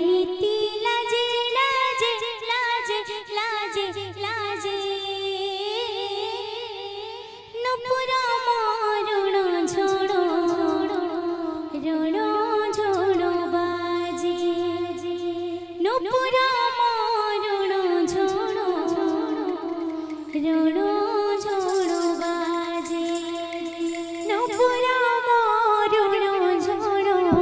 নীতি লাজে লাজে লাজে লাজে লাজে নুপুর মরুণ ঝড় রণ ঝড় বাজে নুপুর মরুণ ঝড় রণ ঝড় বাজে নুপুর মরুণ ঝড় রণ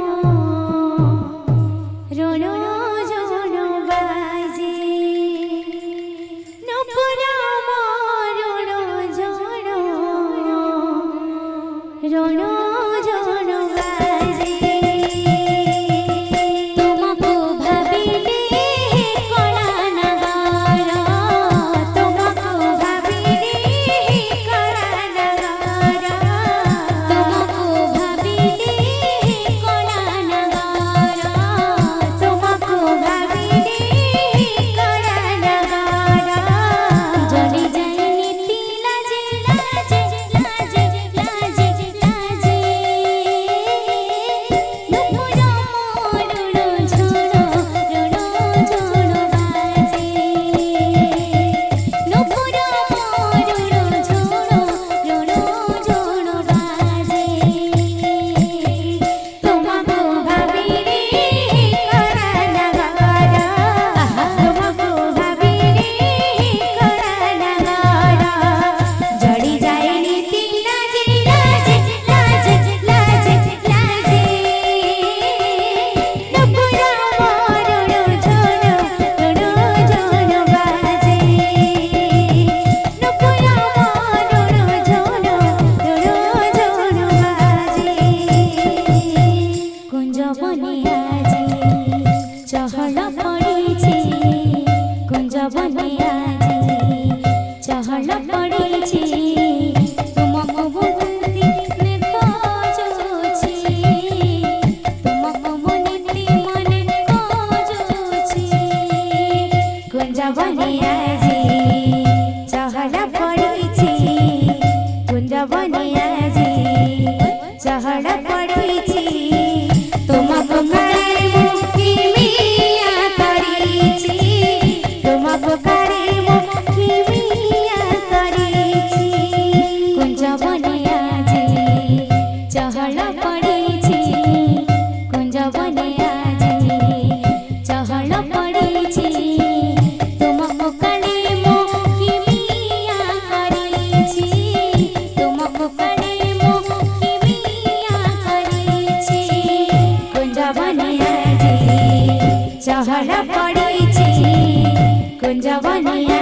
ঝড় বাজে নুপুর মরুণ ঝড় রণ ঝড় বাজে তোমাকে ভাবিলে কলা নগর তোমাকে ভাবিলে কলা নগর তোমাকে ভাবিলে কলা নগর তোমাকে ভাবিলে কলা নগর জড়ি যায় নীতি লাজে লাজে লাজে লাজে লাজে নুপুর মরুণ ঝড় রণ ঝড় বাজে নুপুর মরুণ ঝড় রণ ঝড় বাজে তোমাকে ভাবিলে কলা নগর তোমাকে ভাবিলে কলা নগর জড়ি যায় নীতি লাজে লাজে লাজে লাজে লাজে নুপুর মরুণ ঝড় রণ ঝড় বাজে নুপুর মরুণ ঝড় রণ ঝড় বাজে কুঞ্জ বনে আজি চহল পড়িছি কুঞ্জ বনে আজি চহল পড়িছি তুমକୁ বুঝি মে খোঁজুছি তুমକୁ মো নীতি মনে খোঁজুছি কুঞ্জ বনে আজি চহল পড়িছি কুঞ্জ বনে আজি চহল পড়িছি তোমাকে কারে মুখি মিয়া করিছি তোমাকে কারে মুখি মিয়া করিছি কুঞ্জ বনে আজি চহল পড়িছি কুঞ্জ বনে আজি চহল পড়িছি তোমাকে কারে মুখি মিয়া করিছি তোমাকে কারে মুখি মিয়া করিছি কুঞ্জ বনে আজি চহল পড়িছি কুঞ্জ বনে